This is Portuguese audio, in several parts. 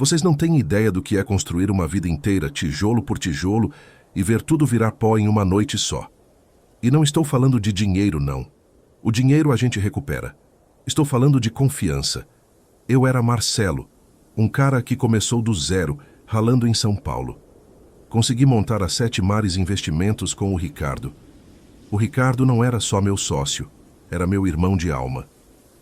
Vocês não têm ideia do que é construir uma vida inteira, tijolo por tijolo, e ver tudo virar pó em uma noite só. E não estou falando de dinheiro, não. O dinheiro a gente recupera. Estou falando de confiança. Eu era Marcelo, um cara que começou do zero, ralando em São Paulo. Consegui montar a Sete Mares Investimentos com o Ricardo. O Ricardo não era só meu sócio, era meu irmão de alma.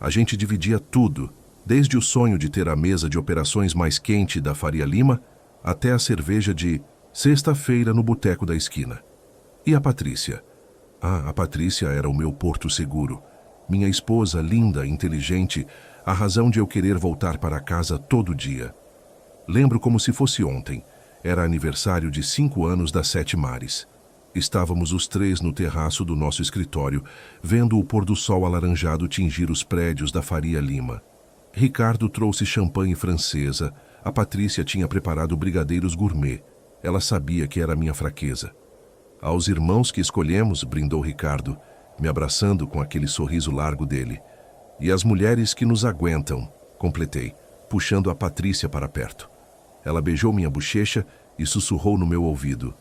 A gente dividia tudo, desde o sonho de ter a mesa de operações mais quente da Faria Lima até a cerveja de sexta-feira no boteco da esquina. E a Patrícia? A Patrícia era o meu porto seguro. Minha esposa, linda, inteligente, a razão de eu querer voltar para casa todo dia. Lembro como se fosse ontem. Era aniversário de 5 anos das Sete Mares. Estávamos os três no terraço do nosso escritório, vendo o pôr do sol alaranjado tingir os prédios da Faria Lima. Ricardo trouxe champanhe francesa, a Patrícia tinha preparado brigadeiros gourmet. Ela sabia que era minha fraqueza. Aos irmãos que escolhemos, brindou Ricardo, me abraçando com aquele sorriso largo dele. E as mulheres que nos aguentam, completei, puxando a Patrícia para perto. Ela beijou minha bochecha e sussurrou no meu ouvido.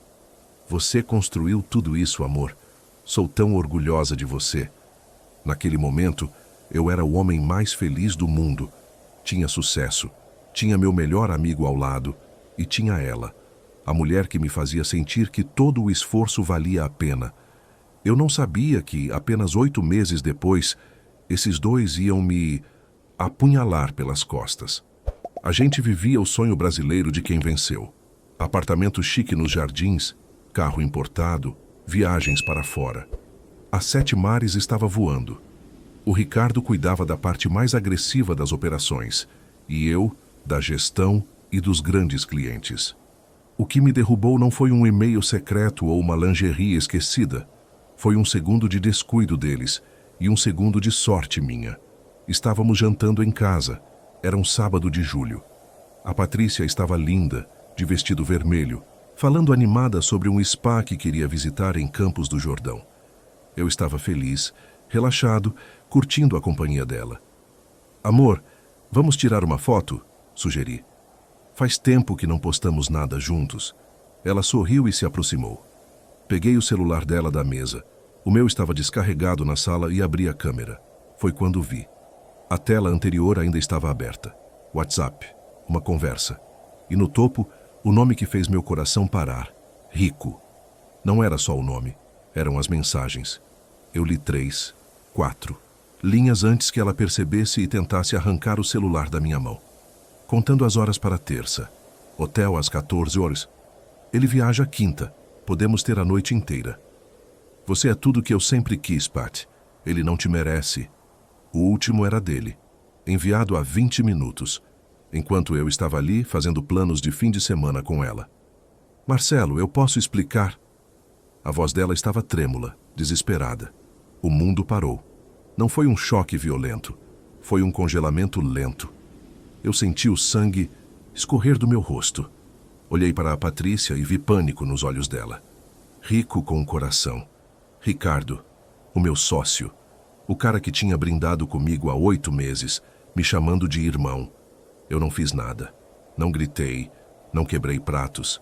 Você construiu tudo isso, amor. Sou tão orgulhosa de você. Naquele momento, eu era o homem mais feliz do mundo. Tinha sucesso, tinha meu melhor amigo ao lado e tinha ela, a mulher que me fazia sentir que todo o esforço valia a pena. Eu não sabia que, apenas 8 meses depois, esses dois iam me apunhalar pelas costas. A gente vivia o sonho brasileiro de quem venceu. Apartamento chique nos Jardins, carro importado, viagens para fora. A Sete Mares estava voando. O Ricardo cuidava da parte mais agressiva das operações e eu, da gestão e dos grandes clientes. O que me derrubou não foi um e-mail secreto ou uma lingerie esquecida. Foi um segundo de descuido deles e um segundo de sorte minha. Estávamos jantando em casa. Era um sábado de julho. A Patrícia estava linda, de vestido vermelho, falando animada sobre um spa que queria visitar em Campos do Jordão. Eu estava feliz, relaxado, curtindo a companhia dela. Amor, vamos tirar uma foto? Sugeri. Faz tempo que não postamos nada juntos. Ela sorriu e se aproximou. Peguei o celular dela da mesa. O meu estava descarregado na sala e abri a câmera. Foi quando vi. A tela anterior ainda estava aberta. WhatsApp. Uma conversa. E no topo, o nome que fez meu coração parar. Rico. Não era só o nome. Eram as mensagens. Eu li 3, 4 linhas antes que ela percebesse e tentasse arrancar o celular da minha mão. Contando as horas para terça. Hotel às 14 horas. Ele viaja quinta. Podemos ter a noite inteira. Você é tudo que eu sempre quis, Pat. Ele não te merece. O último era dele. Enviado há 20 minutos. Enquanto eu estava ali fazendo planos de fim de semana com ela. Marcelo, eu posso explicar? A voz dela estava trêmula, desesperada. O mundo parou. Não foi um choque violento. Foi um congelamento lento. Eu senti o sangue escorrer do meu rosto. Olhei para a Patrícia e vi pânico nos olhos dela. Rico com o coração. Ricardo, o meu sócio. O cara que tinha brindado comigo há 8 meses, me chamando de irmão. Eu não fiz nada. Não gritei, não quebrei pratos.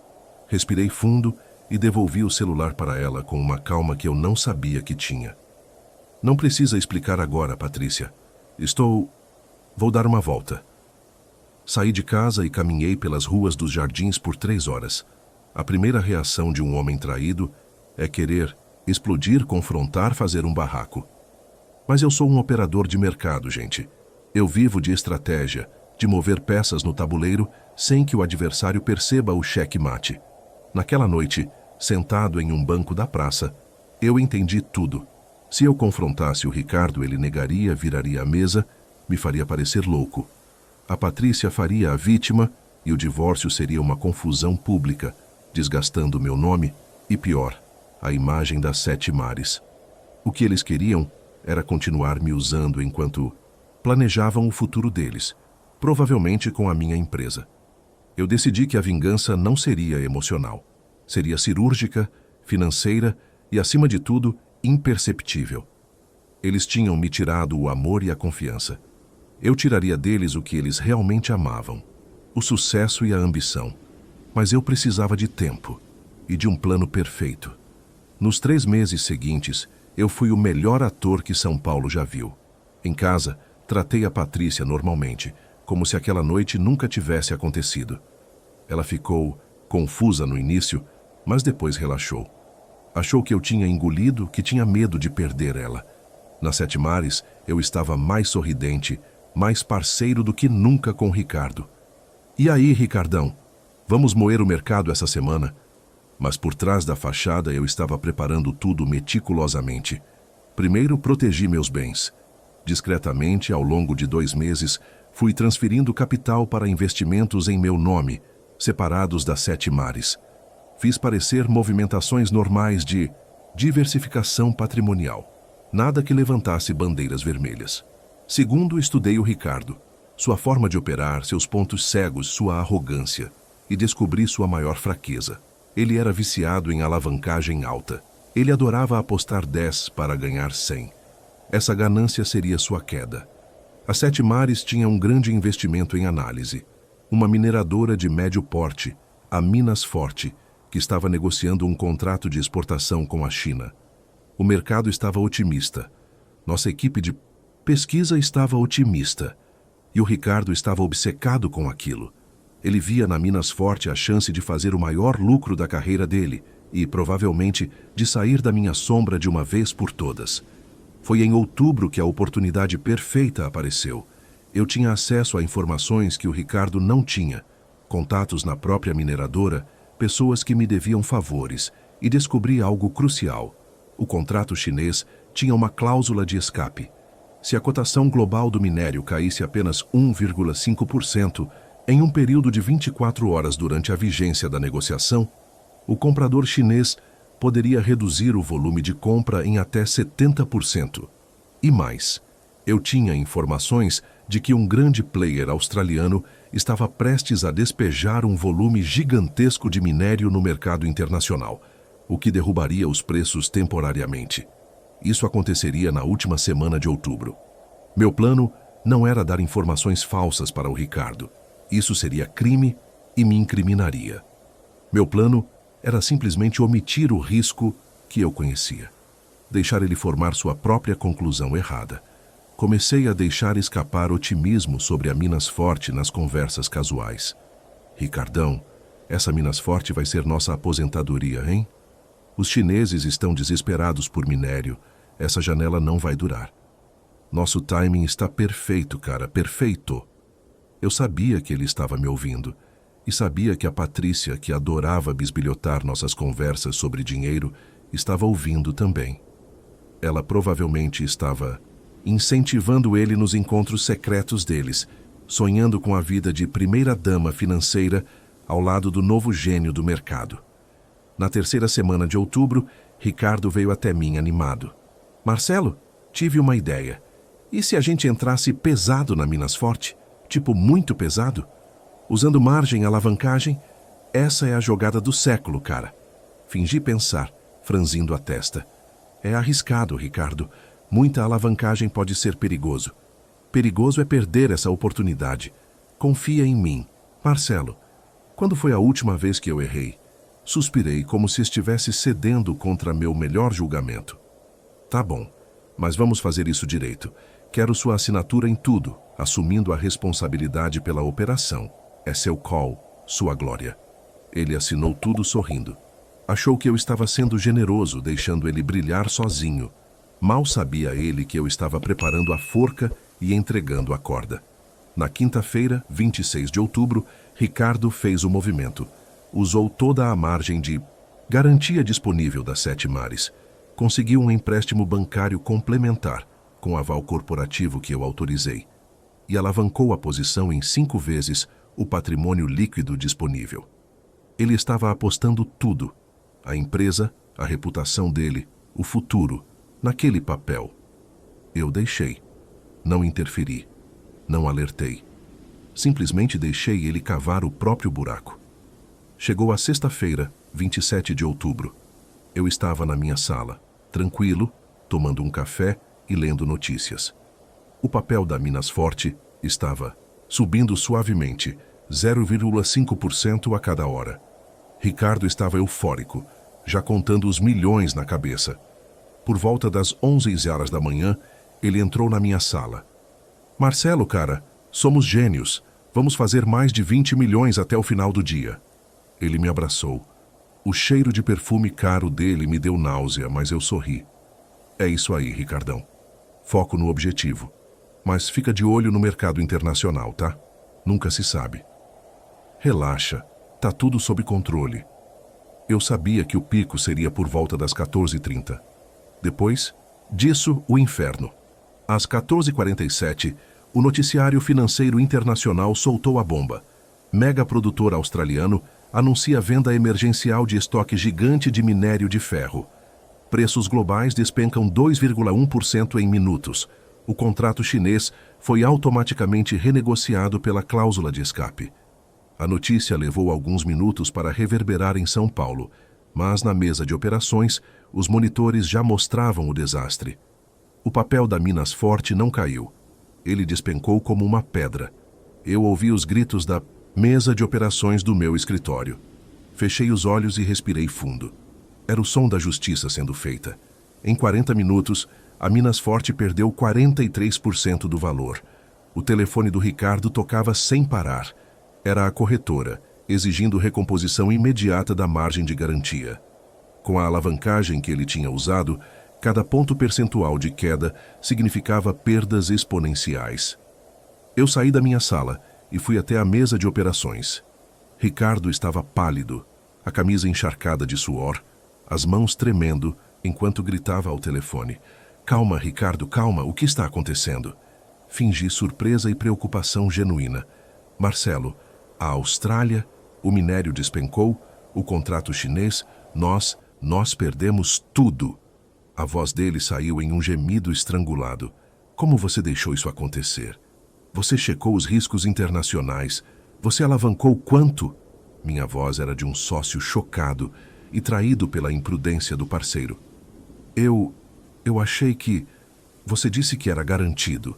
Respirei fundo e devolvi o celular para ela com uma calma que eu não sabia que tinha. Não precisa explicar agora, Patrícia. Vou dar uma volta. Saí de casa e caminhei pelas ruas dos Jardins por 3 horas. A primeira reação de um homem traído é querer explodir, confrontar, fazer um barraco. Mas eu sou um operador de mercado, gente. Eu vivo de estratégia, de mover peças no tabuleiro sem que o adversário perceba o cheque-mate. Naquela noite, sentado em um banco da praça, eu entendi tudo. Se eu confrontasse o Ricardo, ele negaria, viraria a mesa, me faria parecer louco. A Patrícia faria a vítima e o divórcio seria uma confusão pública, desgastando meu nome e, pior, a imagem das Sete Mares. O que eles queriam era continuar me usando enquanto planejavam o futuro deles, provavelmente com a minha empresa. Eu decidi que a vingança não seria emocional. Seria cirúrgica, financeira e, acima de tudo, imperceptível. Eles tinham me tirado o amor e a confiança. Eu tiraria deles o que eles realmente amavam. o sucesso e a ambição. Mas eu precisava de tempo e de um plano perfeito. Nos 3 meses seguintes, eu fui o melhor ator que São Paulo já viu. Em casa, tratei a Patrícia normalmente, como se aquela noite nunca tivesse acontecido. Ela ficou confusa no início, mas depois relaxou. Achou que eu tinha engolido, que tinha medo de perder ela. Na Sete Mares, eu estava mais sorridente, mais parceiro do que nunca com o Ricardo. E aí, Ricardão? Vamos moer o mercado essa semana? Mas por trás da fachada eu estava preparando tudo meticulosamente. Primeiro, protegi meus bens. Discretamente, ao longo de 2 meses, fui transferindo capital para investimentos em meu nome, separados das Sete Mares. Fiz parecer movimentações normais de diversificação patrimonial. Nada que levantasse bandeiras vermelhas. Segundo, estudei o Ricardo, sua forma de operar, seus pontos cegos, sua arrogância, e descobri sua maior fraqueza. Ele era viciado em alavancagem alta. Ele adorava apostar 10 para ganhar 100. Essa ganância seria sua queda. A Sete Mares tinha um grande investimento em análise. Uma mineradora de médio porte, a Minas Forte, que estava negociando um contrato de exportação com a China. O mercado estava otimista. Nossa equipe de pesquisa estava otimista. E o Ricardo estava obcecado com aquilo. Ele via na Minas Forte a chance de fazer o maior lucro da carreira dele e, provavelmente, de sair da minha sombra de uma vez por todas. Foi em outubro que a oportunidade perfeita apareceu. Eu tinha acesso a informações que o Ricardo não tinha, contatos na própria mineradora, pessoas que me deviam favores, e descobri algo crucial. O contrato chinês tinha uma cláusula de escape. Se a cotação global do minério caísse apenas 1,5%, em um período de 24 horas durante a vigência da negociação, o comprador chinês poderia reduzir o volume de compra em até 70%. E mais, eu tinha informações de que um grande player australiano estava prestes a despejar um volume gigantesco de minério no mercado internacional, o que derrubaria os preços temporariamente. Isso aconteceria na última semana de outubro. Meu plano não era dar informações falsas para o Ricardo. Isso seria crime e me incriminaria. Meu plano era simplesmente omitir o risco que eu conhecia. Deixar ele formar sua própria conclusão errada. Comecei a deixar escapar otimismo sobre a Minas Forte nas conversas casuais. Ricardão, essa Minas Forte vai ser nossa aposentadoria, hein? Os chineses estão desesperados por minério. Essa janela não vai durar. Nosso timing está perfeito, cara, perfeito. Eu sabia que ele estava me ouvindo. E sabia que a Patrícia, que adorava bisbilhotar nossas conversas sobre dinheiro, estava ouvindo também. Ela provavelmente estava incentivando ele nos encontros secretos deles, sonhando com a vida de primeira-dama financeira ao lado do novo gênio do mercado. Na 3ª semana de outubro, Ricardo veio até mim animado. Marcelo, tive uma ideia. E se a gente entrasse pesado na Minas Forte? Tipo, muito pesado? Usando margem e alavancagem? Essa é a jogada do século, cara. Fingi pensar, franzindo a testa. É arriscado, Ricardo. Muita alavancagem pode ser perigoso. Perigoso é perder essa oportunidade. Confia em mim. Marcelo, quando foi a última vez que eu errei? Suspirei como se estivesse cedendo contra meu melhor julgamento. Tá bom, mas vamos fazer isso direito. Quero sua assinatura em tudo, assumindo a responsabilidade pela operação. É seu call, sua glória. Ele assinou tudo sorrindo. Achou que eu estava sendo generoso, deixando ele brilhar sozinho. Mal sabia ele que eu estava preparando a forca e entregando a corda. Na quinta-feira, 26 de outubro, Ricardo fez o movimento. Usou toda a margem de garantia disponível das Sete Mares. Conseguiu um empréstimo bancário complementar, com aval corporativo que eu autorizei. E alavancou a posição em 5 vezes o patrimônio líquido disponível. Ele estava apostando tudo. A empresa, a reputação dele, o futuro, naquele papel. Eu deixei. Não interferi. Não alertei. Simplesmente deixei ele cavar o próprio buraco. Chegou a sexta-feira, 27 de outubro. Eu estava na minha sala, tranquilo, tomando um café e lendo notícias. O papel da Minas Forte estava subindo suavemente, 0,5% a cada hora. Ricardo estava eufórico, já contando os milhões na cabeça. Por volta das 11 horas da manhã, ele entrou na minha sala. Marcelo, cara, somos gênios. Vamos fazer mais de 20 milhões até o final do dia. Ele me abraçou. O cheiro de perfume caro dele me deu náusea, mas eu sorri. É isso aí, Ricardão. Foco no objetivo. Mas fica de olho no mercado internacional, tá? Nunca se sabe. Relaxa, tá tudo sob controle. Eu sabia que o pico seria por volta das 14h30. Depois disso, o inferno. Às 14h47, o noticiário financeiro internacional soltou a bomba. Mega produtor australiano anuncia venda emergencial de estoque gigante de minério de ferro. Preços globais despencam 2,1% em minutos. O contrato chinês foi automaticamente renegociado pela cláusula de escape. A notícia levou alguns minutos para reverberar em São Paulo, mas na mesa de operações, os monitores já mostravam o desastre. O papel da Minas Forte não caiu. Ele despencou como uma pedra. Eu ouvi os gritos da mesa de operações do meu escritório. Fechei os olhos e respirei fundo. Era o som da justiça sendo feita. Em 40 minutos, a Minas Forte perdeu 43% do valor. O telefone do Ricardo tocava sem parar. Era a corretora, exigindo recomposição imediata da margem de garantia. Com a alavancagem que ele tinha usado, cada ponto percentual de queda significava perdas exponenciais. Eu saí da minha sala e fui até a mesa de operações. Ricardo estava pálido, a camisa encharcada de suor, as mãos tremendo enquanto gritava ao telefone. Calma, Ricardo, calma, o que está acontecendo? Fingi surpresa e preocupação genuína. Marcelo, a Austrália, o minério despencou, o contrato chinês, nós perdemos tudo. A voz dele saiu em um gemido estrangulado. Como você deixou isso acontecer? Você checou os riscos internacionais. Você alavancou quanto? Minha voz era de um sócio chocado e traído pela imprudência do parceiro. Eu achei que... Você disse que era garantido.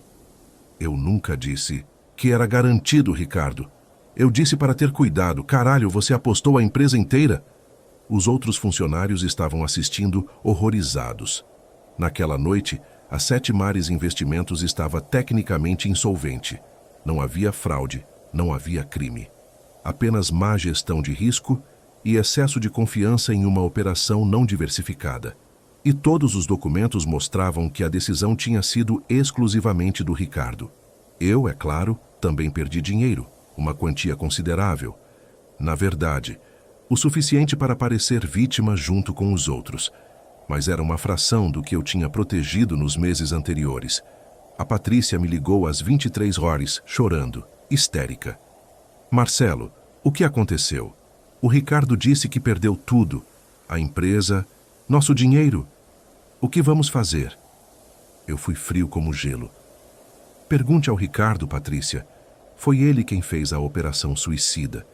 Eu nunca disse que era garantido, Ricardo. Eu disse para ter cuidado. Caralho, você apostou a empresa inteira? Os outros funcionários estavam assistindo horrorizados. Naquela noite, a Sete Mares Investimentos estava tecnicamente insolvente. Não havia fraude, não havia crime. Apenas má gestão de risco e excesso de confiança em uma operação não diversificada. E todos os documentos mostravam que a decisão tinha sido exclusivamente do Ricardo. Eu, é claro, também perdi dinheiro, uma quantia considerável. Na verdade, o suficiente para parecer vítima junto com os outros. Mas era uma fração do que eu tinha protegido nos meses anteriores. A Patrícia me ligou às 23h, chorando, histérica. Marcelo, o que aconteceu? O Ricardo disse que perdeu tudo. A empresa, nosso dinheiro. O que vamos fazer? Eu fui frio como gelo. Pergunte ao Ricardo, Patrícia. Foi ele quem fez a operação suicida.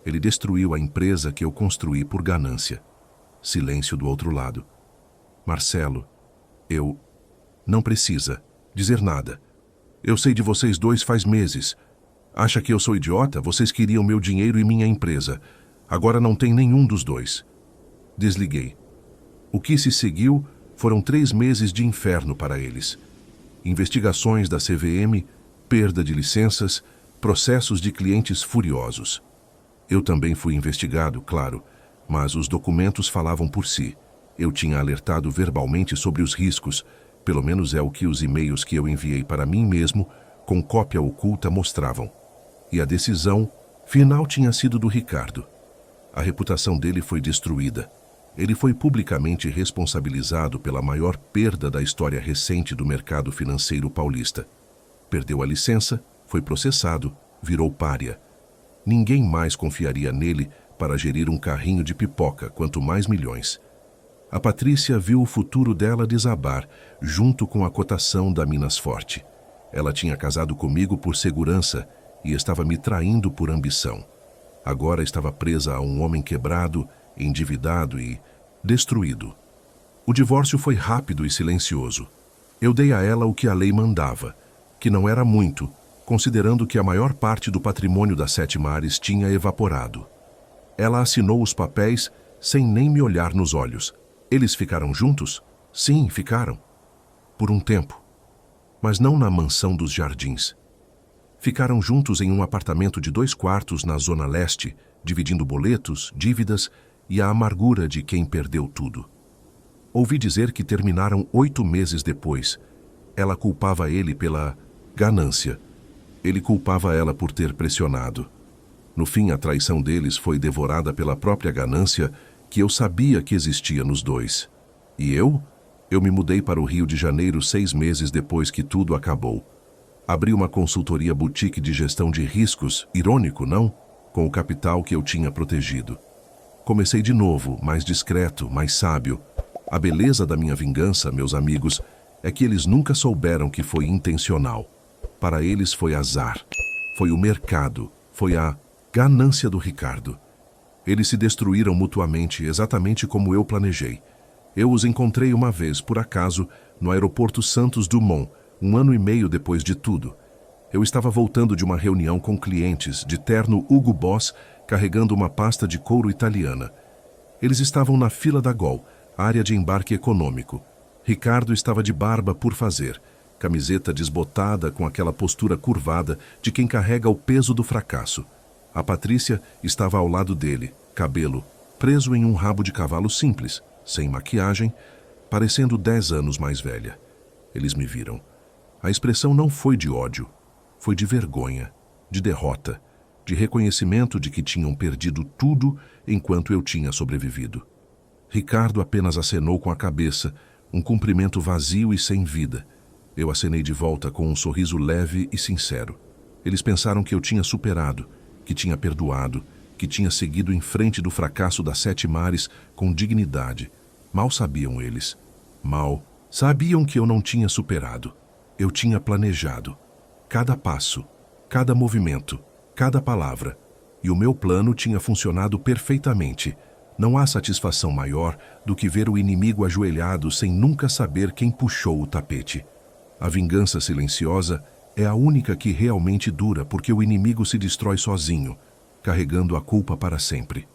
Ele destruiu a empresa que eu construí por ganância. Silêncio do outro lado. Marcelo, eu... Não precisa dizer nada. Eu sei de vocês dois faz meses. Acha que eu sou idiota? Vocês queriam meu dinheiro e minha empresa. Agora não tem nenhum dos dois. Desliguei. O que se seguiu foram 3 meses de inferno para eles. Investigações da CVM, perda de licenças, processos de clientes furiosos. Eu também fui investigado, claro, mas os documentos falavam por si. Eu tinha alertado verbalmente sobre os riscos, pelo menos é o que os e-mails que eu enviei para mim mesmo, com cópia oculta, mostravam. E a decisão final tinha sido do Ricardo. A reputação dele foi destruída. Ele foi publicamente responsabilizado pela maior perda da história recente do mercado financeiro paulista. Perdeu a licença, foi processado, virou pária. Ninguém mais confiaria nele para gerir um carrinho de pipoca, quanto mais milhões. A Patrícia viu o futuro dela desabar, junto com a cotação da Minas Forte. Ela tinha casado comigo por segurança e estava me traindo por ambição. Agora estava presa a um homem quebrado, endividado e destruído. O divórcio foi rápido e silencioso. Eu dei a ela o que a lei mandava, que não era muito, considerando que a maior parte do patrimônio das Sete Mares tinha evaporado. Ela assinou os papéis sem nem me olhar nos olhos. Eles ficaram juntos? Sim, ficaram. Por um tempo. Mas não na mansão dos Jardins. Ficaram juntos em um apartamento de 2 quartos na Zona Leste, dividindo boletos, dívidas e a amargura de quem perdeu tudo. Ouvi dizer que terminaram 8 meses depois. Ela culpava ele pela ganância. Ele culpava ela por ter pressionado. No fim, a traição deles foi devorada pela própria ganância que eu sabia que existia nos dois. E eu? Eu me mudei para o Rio de Janeiro 6 meses depois que tudo acabou. Abri uma consultoria boutique de gestão de riscos, irônico, não? Com o capital que eu tinha protegido. Comecei de novo, mais discreto, mais sábio. A beleza da minha vingança, meus amigos, é que eles nunca souberam que foi intencional. Para eles foi azar. Foi o mercado. Foi a ganância do Ricardo. Eles se destruíram mutuamente, exatamente como eu planejei. Eu os encontrei uma vez, por acaso, no aeroporto Santos Dumont, 1 ano e meio depois de tudo. Eu estava voltando de uma reunião com clientes, de terno Hugo Boss, carregando uma pasta de couro italiana. Eles estavam na fila da Gol, área de embarque econômico. Ricardo estava de barba por fazer, camiseta desbotada com aquela postura curvada de quem carrega o peso do fracasso. A Patrícia estava ao lado dele, cabelo preso em um rabo de cavalo simples, sem maquiagem, parecendo 10 anos mais velha. Eles me viram. A expressão não foi de ódio, foi de vergonha, de derrota, de reconhecimento de que tinham perdido tudo enquanto eu tinha sobrevivido. Ricardo apenas acenou com a cabeça, um cumprimento vazio e sem vida. Eu acenei de volta com um sorriso leve e sincero. Eles pensaram que eu tinha superado, que tinha perdoado, que tinha seguido em frente do fracasso das Sete Mares com dignidade. Mal sabiam eles. Mal sabiam que eu não tinha superado. Eu tinha planejado. Cada passo, cada movimento, cada palavra. E o meu plano tinha funcionado perfeitamente. Não há satisfação maior do que ver o inimigo ajoelhado sem nunca saber quem puxou o tapete. A vingança silenciosa é a única que realmente dura, porque o inimigo se destrói sozinho, carregando a culpa para sempre.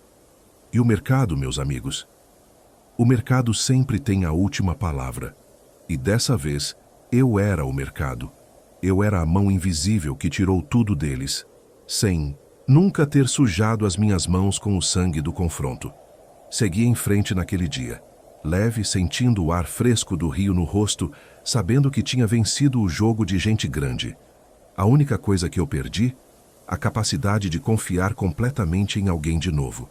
E o mercado, meus amigos? O mercado sempre tem a última palavra. E dessa vez, eu era o mercado. Eu era a mão invisível que tirou tudo deles, sem nunca ter sujado as minhas mãos com o sangue do confronto. Segui em frente naquele dia, leve, sentindo o ar fresco do rio no rosto, sabendo que tinha vencido o jogo de gente grande. A única coisa que eu perdi, a capacidade de confiar completamente em alguém de novo.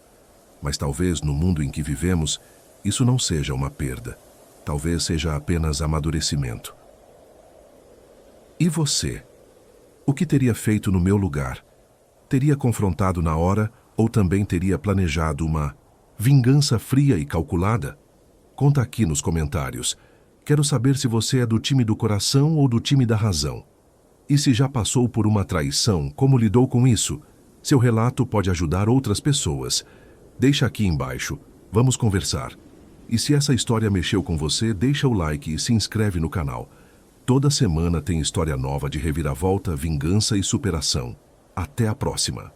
Mas talvez no mundo em que vivemos, isso não seja uma perda. Talvez seja apenas amadurecimento. E você? O que teria feito no meu lugar? Teria confrontado na hora ou também teria planejado uma vingança fria e calculada? Conta aqui nos comentários. Quero saber se você é do time do coração ou do time da razão. E se já passou por uma traição, como lidou com isso? Seu relato pode ajudar outras pessoas. Deixa aqui embaixo. Vamos conversar. E se essa história mexeu com você, deixa o like e se inscreve no canal. Toda semana tem história nova de reviravolta, vingança e superação. Até a próxima!